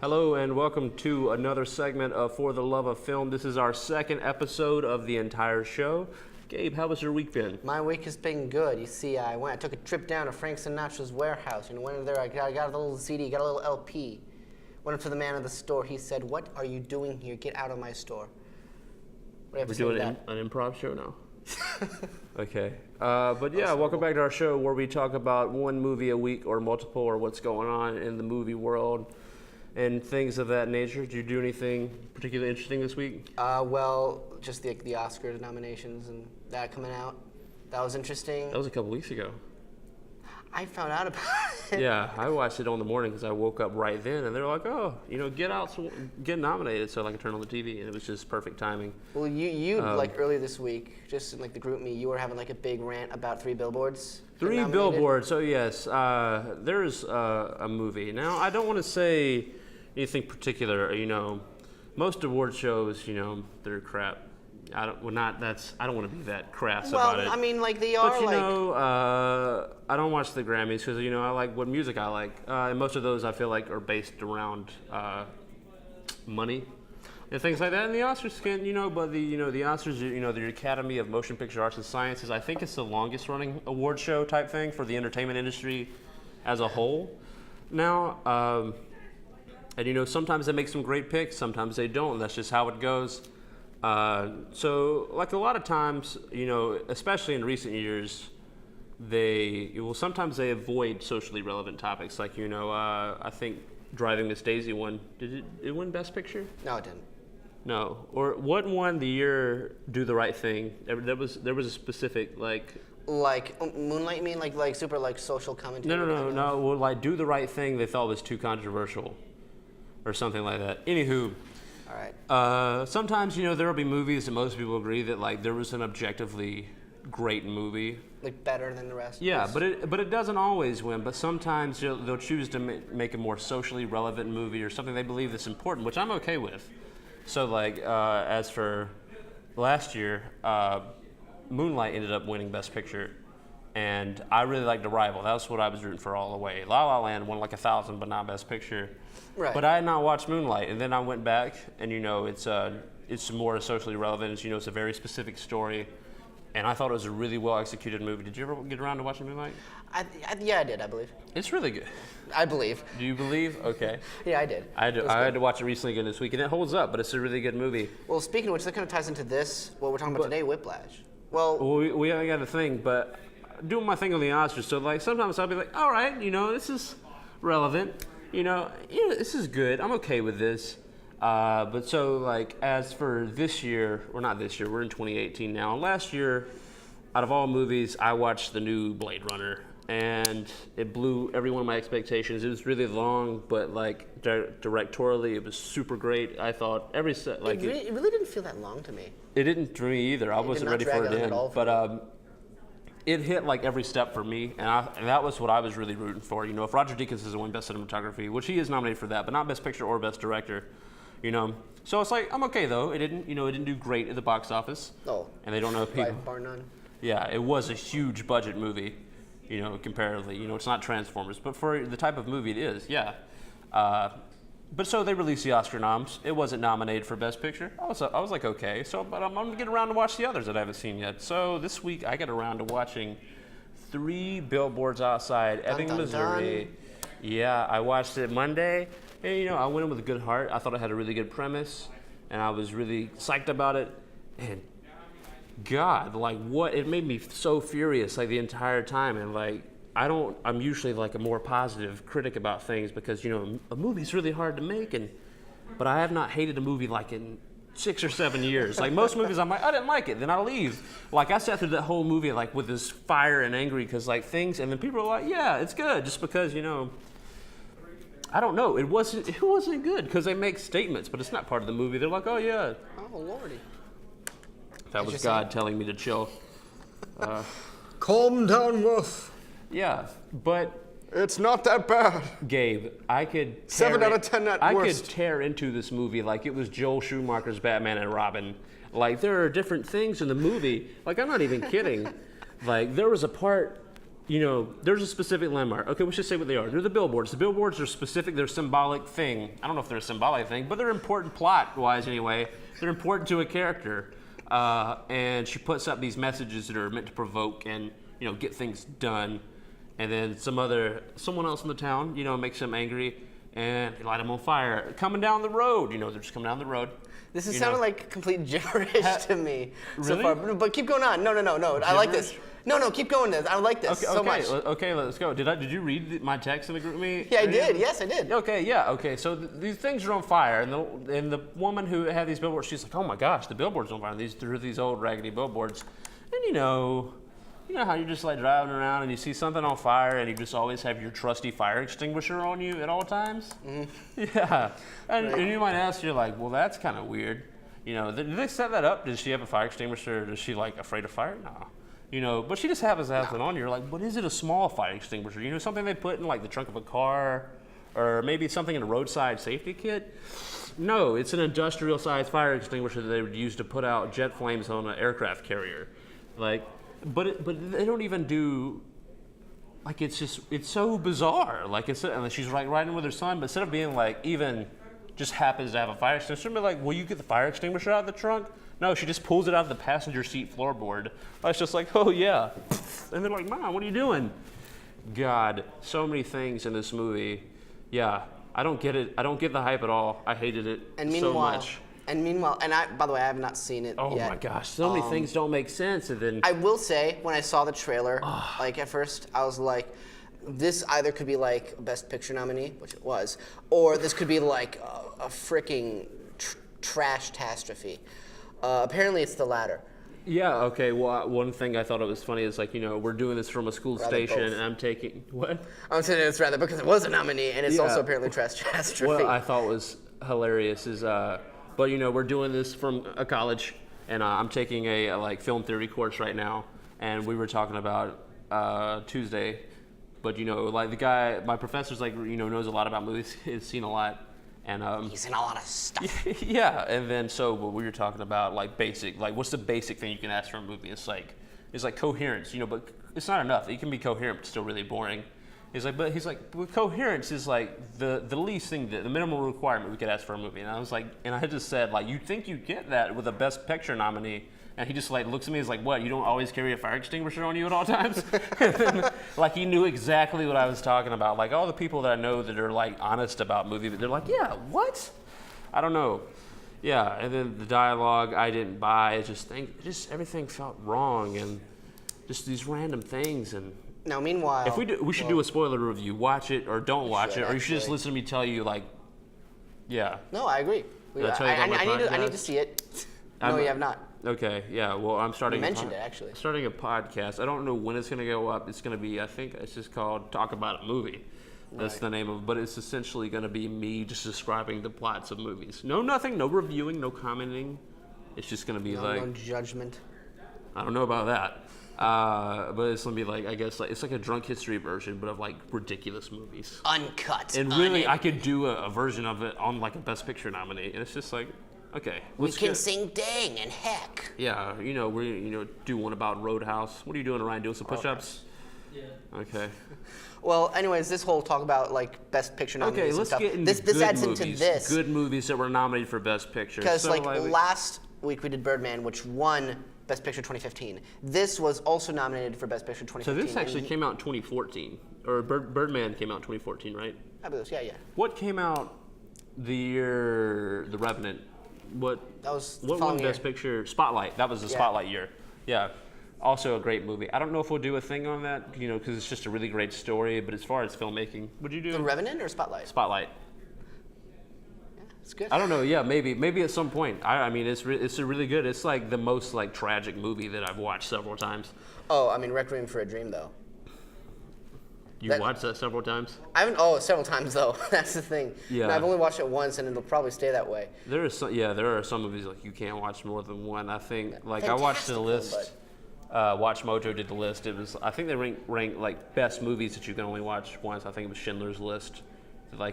Hello and welcome to another segment of For the Love of Film. This is our second episode of the entire show. Gabe, how was your week been? My week has been good. You see, I took a trip down to Frank Sinatra's warehouse. Went in there, I got a little CD, got a little LP. Went up to the man of the store. He said, "What are you doing here? Get out of my store." What do you have to say We're to doing that? an improv show now. Okay. But yeah, welcome back to our show where we talk about one movie a week or multiple or what's going on in the movie world and things of that nature. Did you do anything particularly interesting this week? Well, just the Oscar nominations and that coming out. That was interesting. That was a couple weeks ago. I found out about it. Yeah, I watched it on the morning because I woke up right then, and they were like, "Oh, get nominated," so I could turn on the TV, and it was just perfect timing. Well, you like earlier this week, just in like the group me, you were having like a big rant about 3 billboards. Three billboards. So yes, there's a movie. Now I don't want to say anything particular. Most award shows, they're crap. I don't want to be that crass about it. Well, I mean, like they are. But I don't watch the Grammys because I like what music I like, and most of those I feel like are based around money and things like that. And the Oscars can, but the Oscars, the Academy of Motion Picture Arts and Sciences, I think it's the longest running award show type thing for the entertainment industry as a whole. Now, and sometimes they make some great picks, sometimes they don't. That's just how it goes. So like a lot of times, especially in recent years, sometimes they avoid socially relevant topics. Like, I think Driving Miss Daisy won. Did it win Best Picture? No, it didn't. No. Or what won the year Do the Right Thing? There was a specific like Moonlight, you mean like super like social commentary? No. Well, like Do the Right Thing, they thought was too controversial, or something like that. Anywho. All right. Sometimes there will be movies that most people agree that like there was an objectively great movie, like better than the rest. Yeah, but it doesn't always win. But sometimes they'll choose to make a more socially relevant movie or something they believe that's important, which I'm okay with. So like as for last year, Moonlight ended up winning Best Picture, and I really liked Arrival. That was what I was rooting for all the way. La La Land won like 1,000, but not Best Picture. Right. But I had not watched Moonlight, and then I went back, and it's more socially relevant. It's a very specific story, and I thought it was a really well executed movie. Did you ever get around to watching Moonlight? Yeah, I did. I believe. It's really good. I believe. Do you believe? Okay. Yeah, I did. I had to watch it recently again this week, and it holds up. But it's a really good movie. Well, speaking of which, that kind of ties into this. What we're talking about today, Whiplash. Well, we haven't got a thing, but doing my thing on the Oscars. So like sometimes I'll be like, all right, this is relevant. This is good. I'm okay with this. But so like as for this year, or not this year, we're in 2018 now. Last year, out of all movies, I watched the new Blade Runner, and it blew every one of my expectations. It was really long, but like directorially, it was super great. I thought every set like it really didn't feel that long to me. It didn't to me either. I wasn't ready for it in, but it hit like every step for me, and that was what I was really rooting for. If Roger Deakins doesn't win Best Cinematography, which he is nominated for that, but not Best Picture or Best Director, So it's like I'm okay though. It didn't do great at the box office. Oh. And they don't know people. Bar none. Yeah, it was a huge budget movie, comparatively. It's not Transformers, but for the type of movie it is, yeah. But so they released the Oscar noms. It wasn't nominated for Best Picture. I was like, okay. But I'm gonna get around to watch the others that I haven't seen yet. So this week I got around to watching 3 Billboards Outside Ebbing, Missouri. Yeah, I watched it Monday, and I went in with a good heart. I thought it had a really good premise, and I was really psyched about it. And God, like it made me so furious like the entire time, and like. I'm usually like a more positive critic about things because, a movie's really hard to make, but I have not hated a movie like in 6 or 7 years. Like most movies, I'm like, I didn't like it, then I'll leave. Like I sat through that whole movie like with this fire and angry because like things, and then people are like, yeah, it's good, just because, I don't know, it wasn't good because they make statements, but it's not part of the movie. They're like, oh yeah. Oh Lordy. That was God telling me to chill. Calm down, Wolf. Yeah, but it's not that bad. Gabe, I could 7 out of 10 at worst. I could tear into this movie like it was Joel Schumacher's Batman and Robin. Like there are different things in the movie. Like I'm not even kidding. Like there was a part there's a specific landmark. Okay, we should say what they are. They're the billboards. The billboards are specific. They're a symbolic thing. I don't know if they're a symbolic thing, but they're important plot-wise anyway. They're important to a character. And she puts up these messages that are meant to provoke and, get things done. And then someone else in the town, makes them angry and they light them on fire. Coming down the road, they're just coming down the road. This is sounding like complete gibberish to me so Really? far. But keep going on. No. I like this. No, keep going. I like this so much. Okay, let's go. Did you read my text in the group me? Yeah, I did. Yes, I did. Okay, yeah, okay. So these things are on fire, and the woman who had these billboards, she's like, "Oh my gosh, the billboards on fire!" These old raggedy billboards, and you know how you're just like driving around and you see something on fire, and you just always have your trusty fire extinguisher on you at all times. Mm-hmm. Yeah, and you might ask, you're like, "Well, that's kind of weird." Did they set that up? Does she have a fire extinguisher? Or is she like afraid of fire? No. But she just happens to have one on. You're like, what is it? A small fire extinguisher? Something they put in like the trunk of a car, or maybe something in a roadside safety kit. No, it's an industrial-sized fire extinguisher that they would use to put out jet flames on an aircraft carrier. But they don't even do. Like it's so bizarre. And she's like riding with her son, but instead of being like even just happens to have a fire extinguisher, be like, will you get the fire extinguisher out of the trunk? No, she just pulls it out of the passenger seat floorboard. I was just like, oh yeah. And they're like, Mom, what are you doing? God, so many things in this movie. Yeah, I don't get it. I don't get the hype at all. I hated it so much. And by the way, I have not seen it yet. Oh my gosh, so many things don't make sense. And then I will say, when I saw the trailer, at first, I was like, this either could be like a Best Picture nominee, which it was, or this could be like a freaking trash-tastrophe. Apparently, it's the latter. Yeah, okay. Well, one thing I thought it was funny is we're doing this from a school station, both. and I'm taking what? I'm saying it's rather because it was a nominee, and it's also apparently trash-tastrophe. What I thought was hilarious is, but we're doing this from a college, and I'm taking a film theory course right now, and we were talking about Tuesday, but the guy, my professor's knows a lot about movies, he's seen a lot. And he's in a lot of stuff. Yeah, and then what we were talking about, basic, what's the basic thing you can ask for a movie? It's like coherence, but it's not enough. It can be coherent, but still really boring. He's like, coherence is the least thing, the minimum requirement we could ask for a movie. And I was like, and I had just said, you think you get that with a Best Picture nominee? And he just looks at me and is like, what, you don't always carry a fire extinguisher on you at all times? And then, he knew exactly what I was talking about. All the people that I know that are honest about movies, they're like, yeah, what? I don't know. Yeah, and then the dialogue I didn't buy. Just everything felt wrong, and just these random things. And now, meanwhile, if we should do a spoiler review. Watch it or don't watch it, or you should just listen to me tell you yeah. No, I agree. I need to see it. No, you have not. Okay, yeah, well, I'm starting. You mentioned it, actually. Starting a podcast. I don't know when it's going to go up. It's going to be, I think it's just called Talk About a Movie. That's the name of it, but it's essentially going to be me just describing the plots of movies. No reviewing, no commenting. It's just going to be no judgment. I don't know about that. But it's going to be I guess, it's like a drunk history version, but of ridiculous movies. Uncut. And really, I could do a version of it on a Best Picture nominee, and it's just okay. We can sing dang and heck. Yeah, we do one about Roadhouse. What are you doing, Ryan? Doing some push-ups? Yeah. Okay. Well, anyways, this whole talk about Best Picture nominees. Okay, let's get into this adds movies, into this. Good movies that were nominated for Best Picture. Because last week we did Birdman, which won Best Picture 2015. This was also nominated for Best Picture 2015. So this actually came out in 2014, or Birdman came out in 2014, right? I believe so. Yeah. What came out the year The Revenant? What won Best Picture? Spotlight. That was the Spotlight year. Yeah. Also a great movie. I don't know if we'll do a thing on that, because it's just a really great story. But as far as filmmaking, would you do The Revenant or Spotlight? Spotlight. Yeah, it's good. I don't know. Yeah, maybe at some point. I mean, it's a really good. It's the most tragic movie that I've watched several times. Oh, I mean, Requiem for a Dream, though. You watched that several times? I haven't. Oh, several times though. That's the thing. Yeah. And I've only watched it once, and it'll probably stay that way. There are some movies you can't watch more than one. I think I watched the list. Watch Mojo did the list. It was, I think they rank best movies that you can only watch once. I think it was Schindler's List.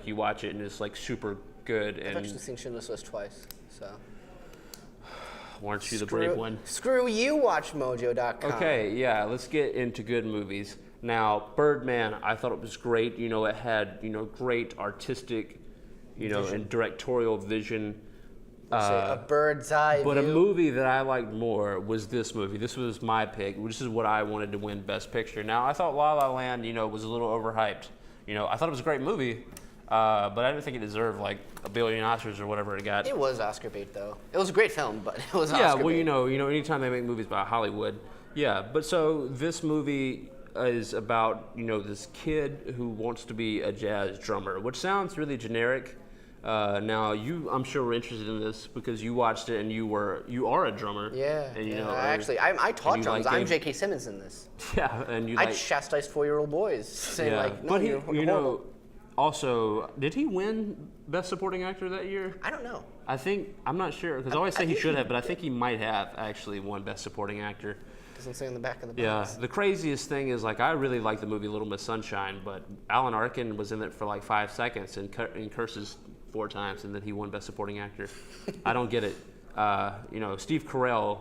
You watch it and it's super good. I've actually seen Schindler's List twice. So. Weren't you the brave one? Screw you, WatchMojo.com. Okay, yeah, let's get into good movies. Now, Birdman, I thought it was great. You know, it had, you know, great artistic, you know, and directorial vision. A bird's eye But a view. movie that I liked more was this movie. This was my pick. This is what I wanted to win Best Picture. Now, I thought La La Land, you know, was a little overhyped. You know, I thought it was a great movie, but I didn't think it deserved like a billion Oscars or whatever it got. It was Oscar bait, though. It was a great film, but it was Yeah, Oscar well, bait. you know, anytime they make movies about Hollywood, yeah. But so this movie is about, you know, this kid who wants to be a jazz drummer, which sounds really generic. Now I'm sure were interested in this because you watched it and you are a drummer. Yeah, And, you yeah. know, Actually, I taught you drums. like I'm Gabe. J.K. Simmons in this. Yeah, and you I like chastised 4-year-old boys, saying yeah. like, no, but you're you horrible. know, also did he win Best Supporting Actor that year? I don't know. I'm not sure because I always say he should have, but I think he might have actually won Best Supporting Actor. Doesn't say on the back of the Yeah, box. the craziest thing is like I really like the movie Little Miss Sunshine, but Alan Arkin was in it for like 5 seconds and curses 4 times, and then he won Best Supporting Actor. I don't get it. You know, Steve Carell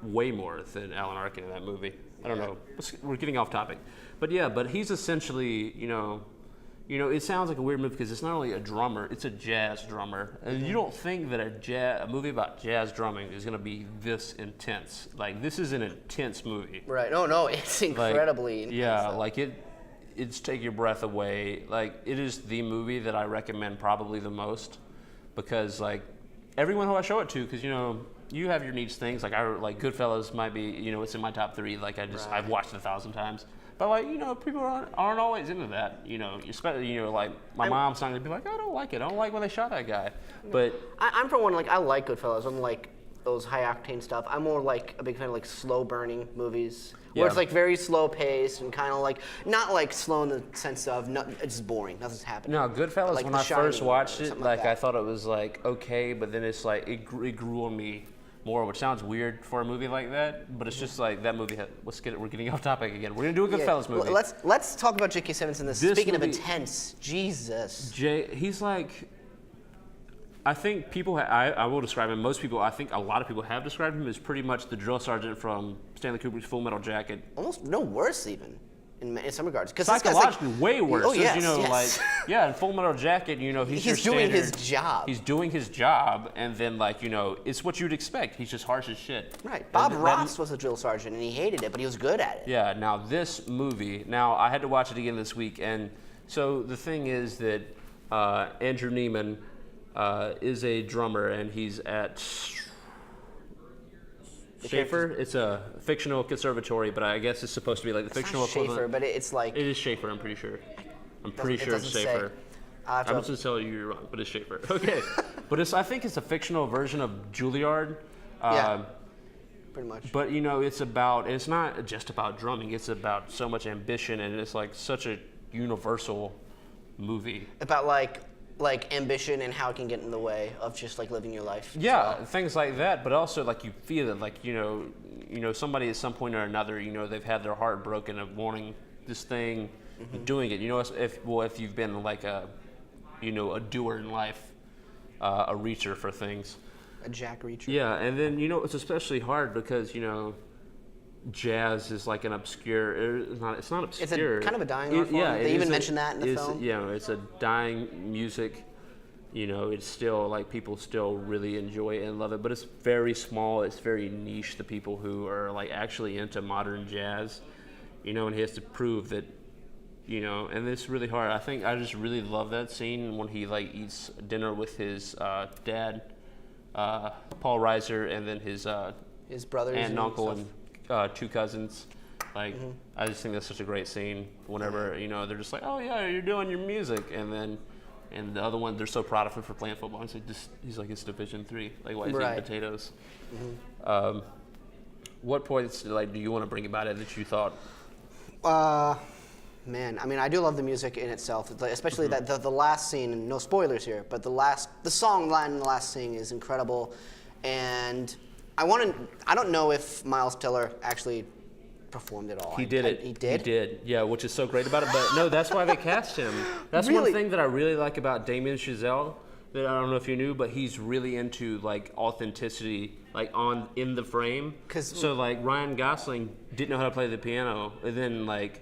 way more than Alan Arkin in that movie. I don't know. We're getting off topic, but yeah, but he's essentially you know, it sounds like a weird movie because it's not only a drummer, it's a jazz drummer. And you don't think that a movie about jazz drumming is going to be this intense. Like, this is an intense movie. Right. No, it's Like, incredibly intense, yeah, though. like it's take your breath away. Like, it is the movie that I recommend probably the most because, like, everyone who I show it to, because, you know, you have your niche things. Like, Goodfellas might be, you know, it's in my top 3. Like, I've watched it 1,000 times. But, like, you know, people aren't always into that, you know, especially, you know, like, my mom's not going to be like, I don't like it. I don't like when they shot that guy. But I'm for one, like, I like Goodfellas. I'm like those high-octane stuff. I'm more like a big fan of, like, slow-burning movies. Where Yeah. it's, like, very slow-paced and kind of, like, not, like, slow in the sense of it's just boring. Nothing's happening. no, Goodfellas, Like when The I first Shining watched or it, something like, like I that. thought it was, like, okay, but then it's, like, it grew on me more, which sounds weird for a movie like that, but it's just like that movie we're getting off topic again. We're going to do a Goodfellas movie. Let's talk about J.K. Simmons in this. This Speaking of movie- intense, Jesus. He's like, I think people, I will describe him, I think a lot of people have described him as pretty much the drill sergeant from Stanley Kubrick's Full Metal Jacket. Almost no worse, even, in some regards. Because this guy's like, Psychologically, way worse. Oh, 'cause, yes, you know, yes. like, yeah, in Full Metal Jacket, you know, he's your doing his standard- job. He's doing his job, and then, like, you know, it's what you'd expect. He's just harsh as shit. Right. Bob And Ross was a drill sergeant, and he hated it, but he was good at it. Yeah, now this movie, I had to watch it again this week, and so the thing is that Andrew Neiman is a drummer, and he's at Schaefer. It's a fictional conservatory, but I guess it's supposed to be like the It's fictional not Schaefer, equivalent. but it's like. It is Schaefer, I'm pretty sure. I'm pretty it sure it's doesn't say. Schaefer. I'll have I'm to- just going to tell you you're wrong, but it's Schaefer. Okay. But I think it's a fictional version of Juilliard. Yeah. Pretty much. But you know, it's not just about drumming. It's about so much ambition, and it's like such a universal movie. About like ambition and how it can get in the way of just like living your life. as Yeah, well. things like that. But also, like you feel it, like you know, somebody at some point or another, you know, they've had their heart broken of wanting this thing, and doing it. You know, if you've been like a doer in life, a reacher for things. A Jack Reacher. Yeah, and then you know it's especially hard because you know, jazz is like an obscure. It's not obscure. kind of a dying art form. Yeah, They it even is mention that in the film. You know, it's a dying music. You know, it's still like people still really enjoy it and love it, but it's very small. It's very niche. The people who are like actually into modern jazz, you know, and he has to prove that. You know, and it's really hard. I think I just really love that scene when he like eats dinner with his dad. Paul Reiser, and then his brothers aunt and uncle stuff. and 2 cousins. Like, I just think that's such a great scene. Whenever you know they're just like, "Oh yeah, you're doing your music," and the other one, they're so proud of him for playing football. He's like, it's Division III. Like, why is he Right. eating potatoes? What points do you want to bring about it that you thought? Man, I mean, I do love the music in itself, It's like- especially that the last scene. And no spoilers here, but the song line in the last scene is incredible, and I don't know if Miles Teller actually performed it all. He did it. He did. He did. Yeah, which is so great about it. But no, that's why they cast him. That's Really? one thing that I really like about Damien Chazelle that I don't know if you knew, but he's really into like authenticity, like in the frame. 'Cause- so like Ryan Gosling didn't know how to play the piano, and then like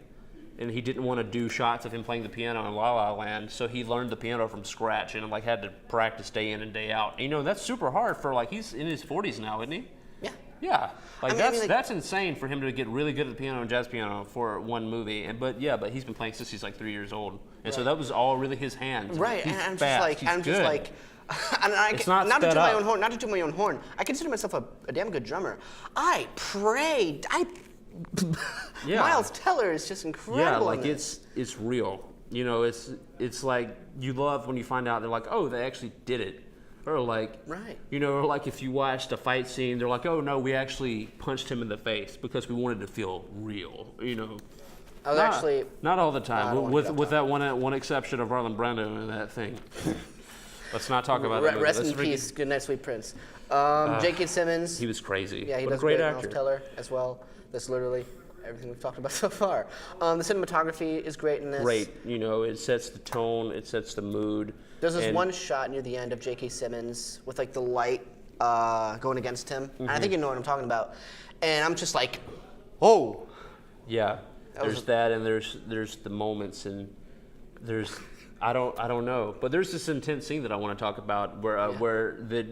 and he didn't want to do shots of him playing the piano in La La Land, so he learned the piano from scratch and like had to practice day in and day out. You know, that's super hard for like he's in his 40s now, isn't he? Yeah. Yeah, like I mean, that's insane for him to get really good at the piano and jazz piano for one movie. And but he's been playing since he's like 3 years old, and so that was all really his hands. Right, He's and I'm fast. just like, and I, It's not to sped toot my up. own horn, not to toot my own horn. I consider myself a damn good drummer. I prayed. Yeah. Miles Teller is just incredible. Yeah, in like this. it's real. You know, it's like you love when you find out they're like, oh, they actually did it. Or like, Right. you know, or like if you watched a fight scene, they're like, oh no, we actually punched him in the face because we wanted to feel real. You know, I was actually not all the I time. don't wanna with get off with that one exception of Marlon Brando and that thing. Let's not talk about that. rest in peace. Good night, sweet prince. J.K. Simmons. He was crazy. Yeah, he what does a great great. actor. Miles Teller as well. That's literally everything we've talked about so far. The cinematography is great in this. Great. You know, it sets the tone. It sets the mood. There's this and- one shot near the end of J.K. Simmons with like the light going against him, and I think you know what I'm talking about. And I'm just like, oh. Yeah, was there's that, and there's the moments, and there's I don't know, but there's this intense scene that I want to talk about where that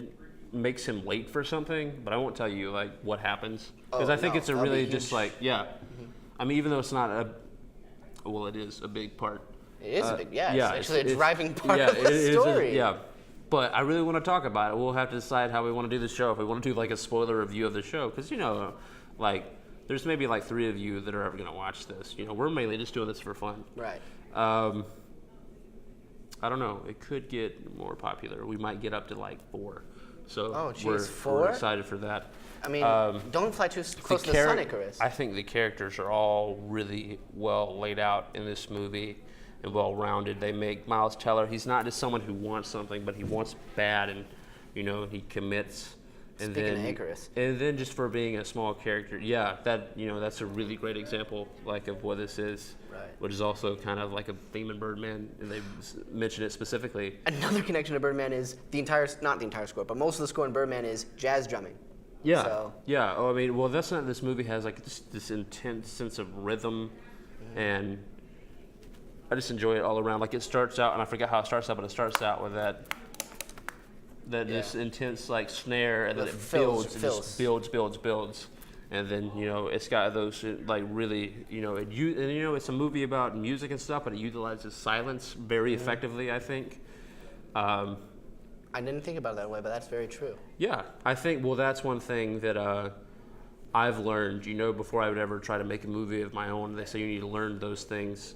makes him late for something, but I won't tell you like what happens because I think no, it's a that'll be really huge. just like I mean even though it's not it is a big part. It is a big, it's actually a it's- driving part yeah, of the it is story. yeah. But I really want to talk about it. We'll have to decide how we want to do the show. If we want to do like a spoiler review of the show, because you know, like there's maybe like 3 of you that are ever gonna watch this. You know, we're mainly just doing this for fun. Right. I don't know. It could get more popular. We might get up to like 4. So Oh, geez, we're 4? excited for that. I mean, don't fly too close to the char- sun, Icarus. I think the characters are all really well laid out in this movie and well rounded. They make Miles Teller, he's not just someone who wants something, but he wants bad and, you know, he commits. And Speaking of then, Icarus. And then just for being a small character, that's a really great example like of what this is. Right. Which is also kind of like a theme in Birdman, and they mention it specifically. Another connection to Birdman is not the entire score, but most of the score in Birdman is jazz drumming. Yeah, So, yeah. Oh, I mean, well, that's not. This movie has like this intense sense of rhythm, and I just enjoy it all around. Like it starts out, and I forget how it starts out, but it starts out with that this intense like snare, and then The it fills, builds, and fills. just builds, and then you know it's got those like really and it's a movie about music and stuff, but it utilizes silence very effectively, I think. I didn't think about it that way, but that's very true. Yeah, I think, well, that's one thing that I've learned, before I would ever try to make a movie of my own. They say you need to learn those things,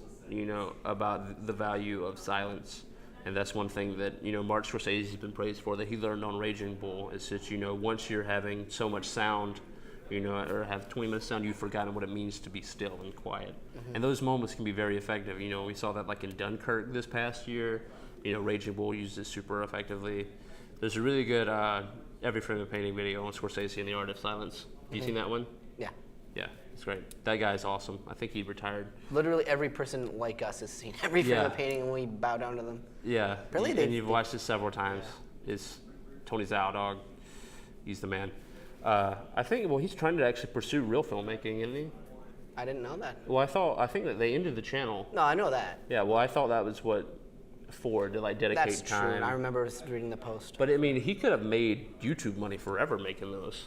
about the value of silence. And that's one thing that, Martin Scorsese has been praised for, that he learned on Raging Bull, is that, once you're having so much sound, or have 20 minutes sound, you've forgotten what it means to be still and quiet. And those moments can be very effective. We saw that like in Dunkirk this past year. Raging Bull used it super effectively. There's a really good Every Frame of Painting video on Scorsese and the Art of Silence. Have you seen that one? Yeah. Yeah, it's great. That guy's awesome. I think he retired. Literally every person like us has seen every frame Yeah. of painting and we bow down to them. Yeah, Really? and you've watched it several times. It's Tony Zhao, dog. He's the man. I think, he's trying to actually pursue real filmmaking, isn't he? I didn't know that. Well, I think that they ended the channel. No, I know that. Yeah, well, I thought that was what for, to like dedicate That's true. time. And I remember reading the post. But I mean, he could have made YouTube money forever making those.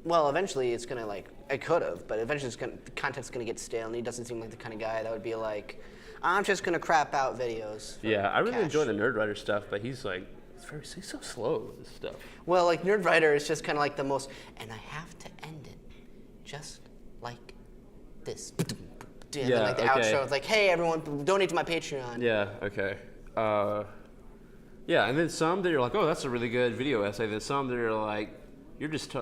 Well, eventually it's gonna it could have, but eventually the content's gonna get stale, and he doesn't seem like the kind of guy that would be like, I'm just gonna crap out videos. for Yeah, I really cash." enjoy the Nerdwriter stuff, but he's like, he's so slow with this stuff. Well, like Nerdwriter is just kind of like the most, and I have to end it just like this. And then Yeah, like the okay. outro, it's like, hey everyone, donate to my Patreon. Yeah, okay. Yeah, and then some that you're like, oh, that's a really good video essay. Then some that are like, you're just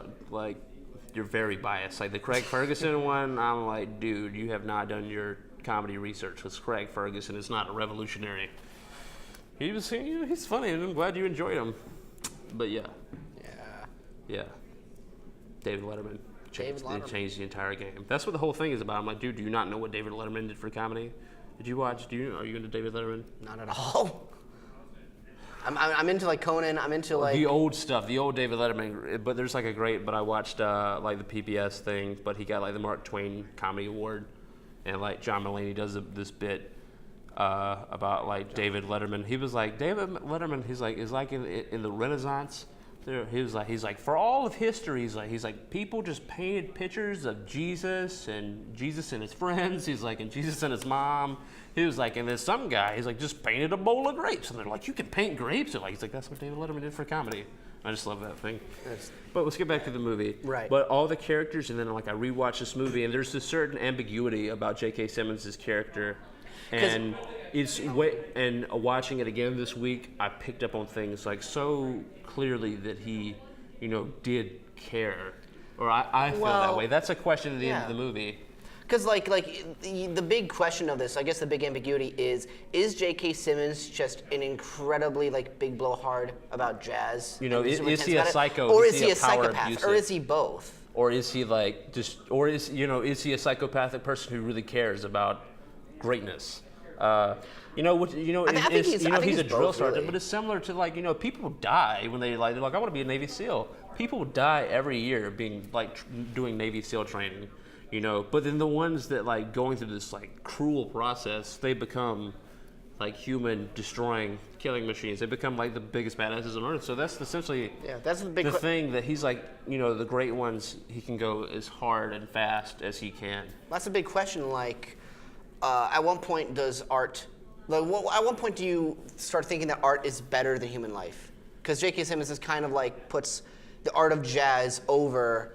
you're very biased. Like the Craig Ferguson one, I'm like, dude, you have not done your comedy research, because Craig Ferguson is not a revolutionary. He's funny, and I'm glad you enjoyed him. But yeah, David Letterman. Changed the entire game. That's what the whole thing is about. I'm like, dude, do you not know what David Letterman did for comedy? Did you watch? Are you into David Letterman? Not at all. I'm into like Conan. I'm into like The old stuff, the old David Letterman. But there's like a great. But I watched like the PBS thing. But he got like the Mark Twain Comedy Award, and like John Mulaney does this bit about like David Letterman. He was like, David Letterman, he's like, is like in the Renaissance. He's like for all of history, he's like people just painted pictures of Jesus and his friends. He's like, and Jesus and his mom. He was like, and there's some guy, he's like, just painted a bowl of grapes. And they're like, you can paint grapes? And like, he's like, that's what David Letterman did for comedy. I just love that thing. But let's get back to the movie. Right. But all the characters, and then like I rewatched this movie, and there's this certain ambiguity about J.K. Simmons' character. And watching it again this week, I picked up on things like so clearly that he, did care. Or I feel that way. That's a question at the end of the movie. Because the big question of this, I guess the big ambiguity is J.K. Simmons just an incredibly big blowhard about jazz? Is he a psycho? Or is he a psychopath? Abusive? Or is he both? Or is he is he a psychopathic person who really cares about greatness? I think he's a drill both, sergeant, really. but it's similar to people die when they're like I want to be a Navy SEAL. People die every year being doing Navy SEAL training. But then the ones that going through this cruel process, they become human destroying killing machines. They become the biggest badasses on earth. So that's essentially that's the big thing that he's the great ones. He can go as hard and fast as he can. That's a big question. At one point does art? At one point do you start thinking that art is better than human life? Because J.K. Simmons is kind of puts the art of jazz over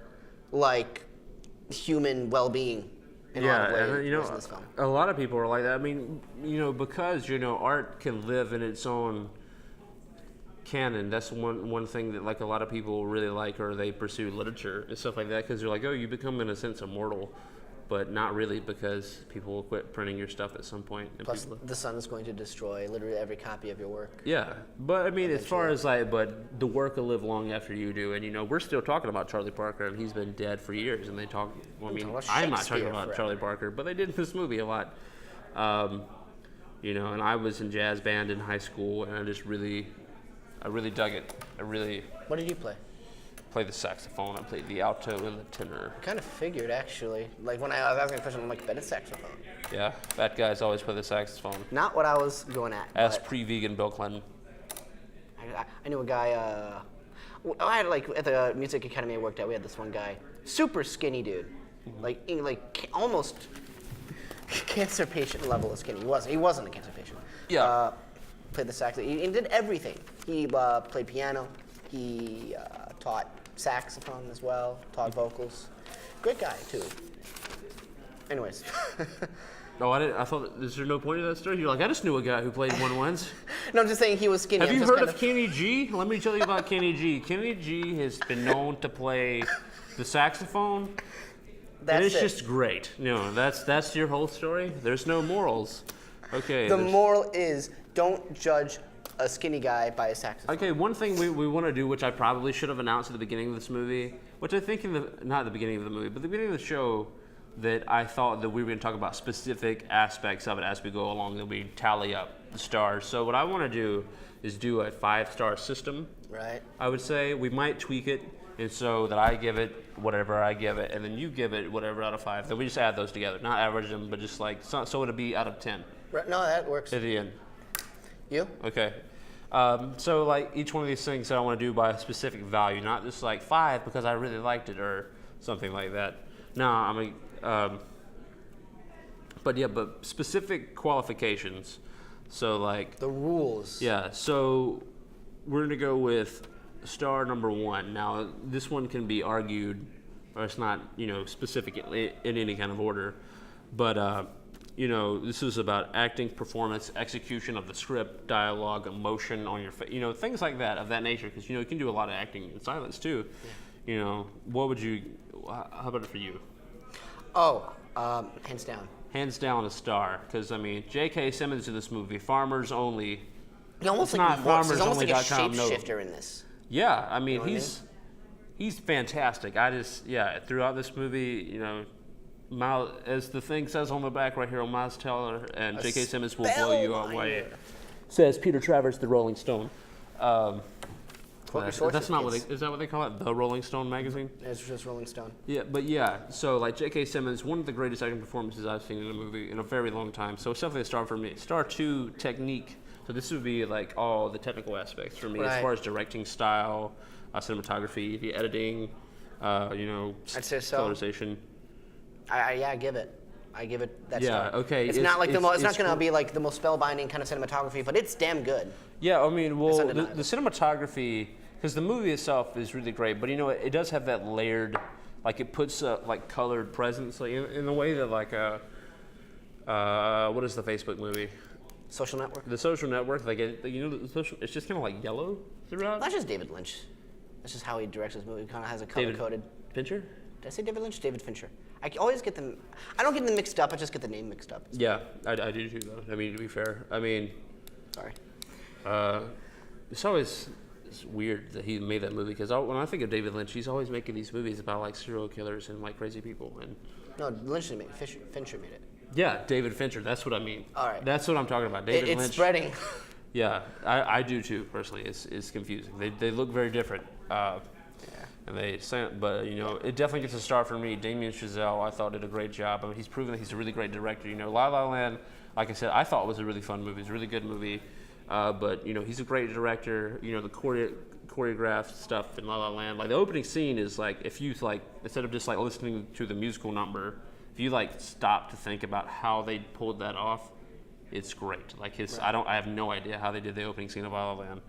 human well-being in a lot of ways in this film. A lot of people are like that. I mean, because art can live in its own canon. That's one thing that a lot of people really like, or they pursue literature and stuff like that, because they're like, oh, you become in a sense immortal, but not really, because people will quit printing your stuff at some point. And Plus, the sun is going to destroy literally every copy of your work. Yeah, but I mean, as far as but the work will live long after you do, and we're still talking about Charlie Parker, and he's been dead for years, and they talk. Well, I mean, I'm not talking about forever. Charlie Parker, but they did in this movie a lot. And I was in jazz band in high school, and I really dug it. What did you play? Played the saxophone. I played the alto and the tenor. I kind of figured, actually. When I was asking a question, I'm like, bet it's saxophone. Yeah, fat guys always play the saxophone. Not what I was going at. As pre-vegan Bill Clinton. I knew a guy, I had at the music academy I worked at, we had this one guy, super skinny dude. Almost cancer patient level of skinny. He wasn't a cancer patient. Yeah. Played the sax. He did everything. He played piano. He taught saxophone as well, taught vocals. Great guy, too. Anyways. No, I thought, is there no point to that story? You're like, I just knew a guy who played one once. No, I'm just saying he was skinny. Have you heard of Kenny G? Let me tell you about Kenny G. Kenny G has been known to play the saxophone. And it's just great. That's your whole story? There's no morals. Okay. The moral is, don't judge a skinny guy by a saxophone. Okay, one thing we want to do, which I probably should have announced at the beginning of this movie, which I think not at the beginning of the movie, but the beginning of the show, that I thought that we were going to talk about specific aspects of it as we go along, that we tally up the stars. So what I want to do is do a 5-star system. Right. I would say we might tweak it, and so that I give it whatever I give it, and then you give it whatever out of 5. Then we just add those together, not average them, but just so it'll be out of 10. Right. No, that works. At the end. You? Okay. So each one of these things that I want to do by a specific value, not just 5 because I really liked it or something like that. No, but specific qualifications. So the rules. Yeah. So we're gonna go with star number 1. Now this one can be argued, or it's not specific in any kind of order, but. This is about acting, performance, execution of the script, dialogue, emotion on your face, things like that, of that nature, because, you can do a lot of acting in silence, too. Yeah. What would you, how about it for you? Oh, hands down. Hands down a star, because, J.K. Simmons in this movie, Farmers Only. He almost he's a shapeshifter in this. Yeah, he's fantastic. Throughout this movie, Miles, as the thing says on the back right here on Miles Teller and J.K. Simmons will blow you away. Says Peter Travers, the Rolling Stone. Quote your sources, That's not kids. is that what they call it? The Rolling Stone magazine? It's just Rolling Stone. Yeah, but yeah, so like J.K. Simmons, one of the greatest acting performances I've seen in a movie in a very long time. So it's definitely a star for me. Star 2, technique. So this would be like all the technical aspects for me as Right. far as directing style, cinematography, the editing, I'd say so. colorization. I give it. I give it that Yeah, star. okay, It's it's- not like it's- it's not it's gonna gr- be like the most spellbinding kind of cinematography, but it's damn good. Yeah, I mean, well, the undeniable. cinematography, because the movie itself is really great, but it does have that layered, like it puts like colored presence, like in a way that like what is the Facebook movie? Social Network. The Social Network, like it's just kind of like yellow throughout. That's just David Lynch. That's just how he directs his movie. He kind of has a color David coded. Fincher? Did I say David Lynch? David Fincher. I always get them. I don't get them mixed up. I just get the name mixed up. Yeah, I do too, though. I mean, to be fair, I mean, Sorry. it's weird that he made that movie because when I think of David Lynch, he's always making these movies about like serial killers and like crazy people. And No, Lynch didn't make it. Fincher made it. yeah, David Fincher. That's what I mean. All right. That's what I'm talking about. David It's Lynch. spreading. Yeah, I do too. Personally, it's confusing. They look very different. And but it definitely gets a star for me. Damien Chazelle, I thought did a great job. I mean, he's proven that he's a really great director. La La Land, like I said, I thought was a really fun movie. It's a really good movie. But he's a great director. The choreographed stuff in La La Land, like the opening scene is like if you like instead of just like listening to the musical number, if you like stop to think about how they pulled that off, it's great. Like I have no idea how they did the opening scene of La La Land.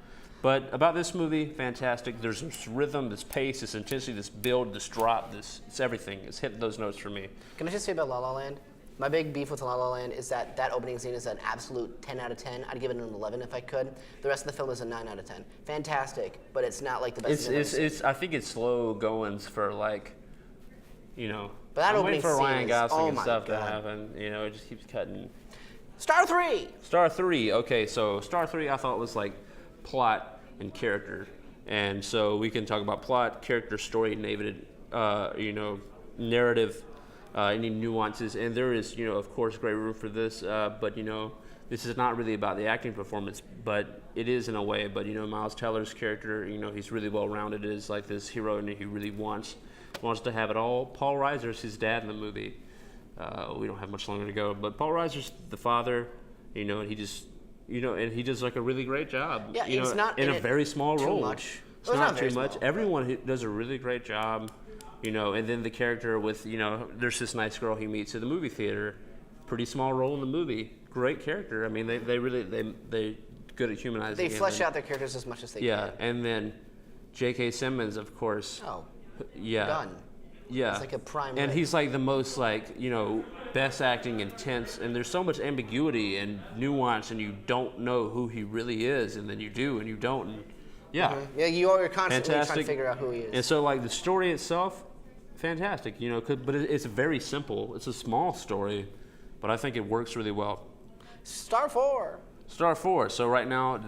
But about this movie, fantastic. There's this rhythm, this pace, this intensity, this build, this drop, it's everything. It's hitting those notes for me. Can I just say about La La Land? My big beef with La La Land is that opening scene is an absolute 10 out of 10. I'd give it an 11 if I could. The rest of the film is a 9 out of 10. Fantastic, but it's not like the best thing I've ever seen. I think it's slow goings for like, But that I'm opening waiting for scene Ryan is, Gosling oh and my stuff to God. happen. It just keeps cutting. Star 3! Star 3. Okay, so Star 3 I thought was like plot and character. And so we can talk about plot, character, story, narrative, any nuances. And there is, of course, great room for this. But this is not really about the acting performance, but it is in a way. But, Miles Teller's character, he's really well-rounded. It is like this hero, and he really wants to have it all. Paul Reiser's his dad in the movie. We don't have much longer to go, but Paul Reiser's the father, and he just, and he does like a really great job. Yeah, it's not in in a it very small too role. much. It's Well, not very too much. small, Everyone who does a really great job, and then the character with, there's this nice girl he meets at the movie theater, pretty small role in the movie, great character. I mean, they really good at humanizing. They him. flesh out their characters as much as they Yeah, can. and then J.K. Simmons, of course. Oh, Yeah. done. Yeah. It's like a prime And rib. he's like the most best acting, intense, and there's so much ambiguity and nuance, and you don't know who he really is, and then you do, and you don't. And yeah. Yeah, you're constantly trying Fantastic. to figure out who he is. And so like the story itself, fantastic, but it's very simple. It's a small story, but I think it works really well. Star 4. Star 4. So right now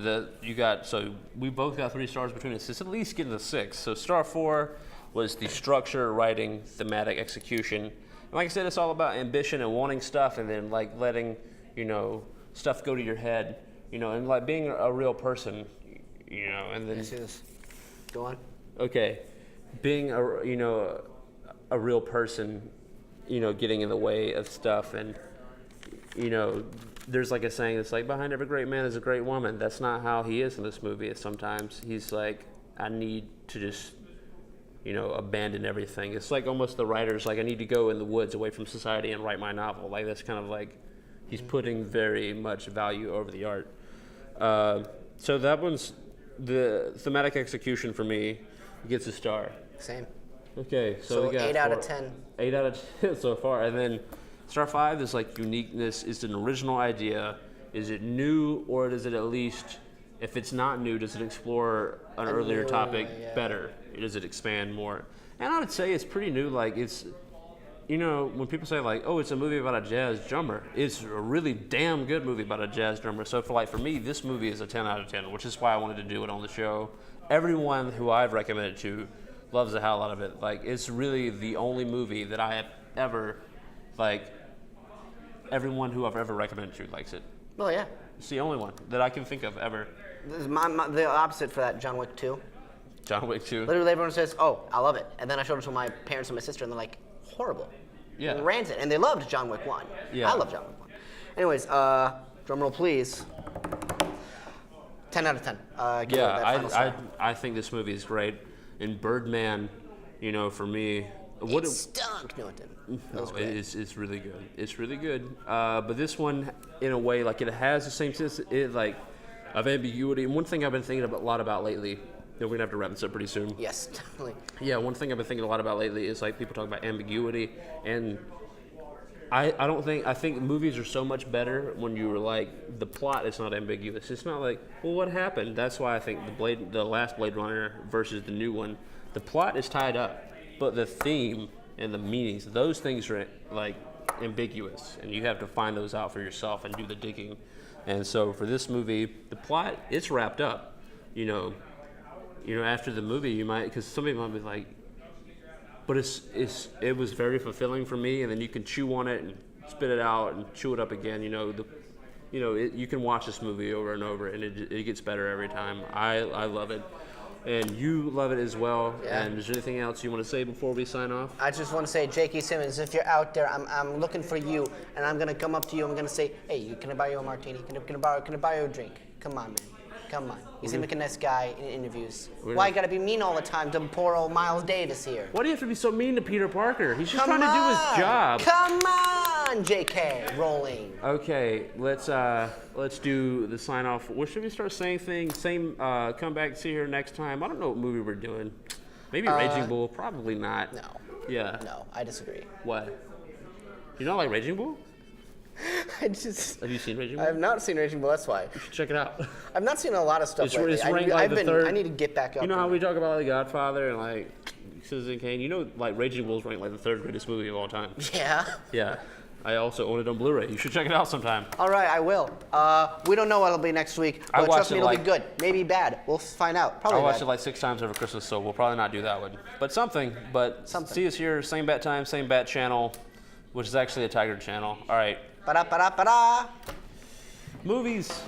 we both got 3 stars between us. It's at least getting a 6. So Star 4 was the structure, writing, thematic, execution. And like I said, it's all about ambition and wanting stuff, and then like letting stuff go to your head, and like being a real person, and then Let's see this. Go on. okay, being a real person, getting in the way of stuff, and there's like a saying that's like behind every great man is a great woman. That's not how he is in this movie. Sometimes he's like, I need to just abandon everything. It's like almost the writer's like, I need to go in the woods away from society and write my novel. Like that's kind of like he's putting very much value over the art. So that one's the thematic execution for me gets a star. Same. Okay, So we got 8 out of 10. 8 out of 10 so far. And then Star 5 is like uniqueness. Is it an original idea? Is it new, or does it at least, if it's not new, does it explore an earlier new, topic yeah. better? Does it expand more? And I would say it's pretty new. Like it's, when people say like, oh, it's a movie about a jazz drummer, it's a really damn good movie about a jazz drummer. So for me, this movie is a 10 out of 10, which is why I wanted to do it on the show. Everyone who I've recommended to loves the hell out of it. Like it's really the only movie that I have ever, everyone who I've ever recommended to likes it. Oh, yeah. It's the only one that I can think of ever. This is the opposite for that, John Wick 2. John Wick 2. Literally, everyone says, "Oh, I love it," and then I showed it to my parents and my sister, and they're like, "Horrible." Yeah. Rancid, and they loved John Wick 1. Yeah. I love John Wick 1. Anyways, drum roll, please. 10 out of 10. Give it that final score. I think this movie is great. And Birdman, you know, for me, It stunk. No, it didn't. That was great. it's really good. It's really good. But this one, in a way, like it has the same sense of ambiguity. And one thing I've been thinking a lot about lately, we're gonna have to wrap this up pretty soon. Yes, definitely. Yeah, one thing I've been thinking a lot about lately is like people talk about ambiguity, and I think movies are so much better when you were like the plot is not ambiguous. It's not like, well, what happened? That's why I think the last Blade Runner versus the new one, the plot is tied up, but the theme and the meanings, those things are like ambiguous, and you have to find those out for yourself and do the digging. And so for this movie, the plot it's wrapped up, you know, after the movie, you might, because somebody might be like, but it was very fulfilling for me, and then you can chew on it and spit it out and chew it up again. You can watch this movie over and over, and it gets better every time. I love it, and you love it as well. Yeah. And is there anything else you want to say before we sign off? I just want to say, J.K. Simmons, if you're out there, I'm looking for you, and I'm gonna come up to you. I'm gonna say, hey, can I buy you a martini? Can I buy you a drink? Come on, man. Come on. You seem like a nice guy in interviews. Why you gotta be mean all the time to poor old Miles Davis here? Why do you have to be so mean to Peter Parker? He's just trying to do his job. Come on, J.K. Rolling. Okay, let's do the sign off. What should we start saying things? Same. Come back and see here next time. I don't know what movie we're doing. Maybe Raging Bull. Probably not. No. Yeah. No, I disagree. What? You don't like Raging Bull? I just. Have you seen Raging I Bull? have not seen Raging Bull. That's why. You should check it out. I've not seen a lot of stuff lately. It's ranked like the third. I need to get back up. You know how we talk about The Godfather and like Citizen Kane? You know, like Raging Bull's ranked like the third greatest movie of all time. Yeah. Yeah. I also own it on Blu-ray. You should check it out sometime. All right, I will. We don't know what'll be next week, I but watched trust me, it it'll like- be good. Maybe bad. We'll find out. Probably I watched bad. it like 6 times over Christmas, so we'll probably not do that one. But something. Something. See us here, same bat time, same bat channel, which is actually a Tiger channel. All right. Ba-da-ba-da-ba-da. Movies.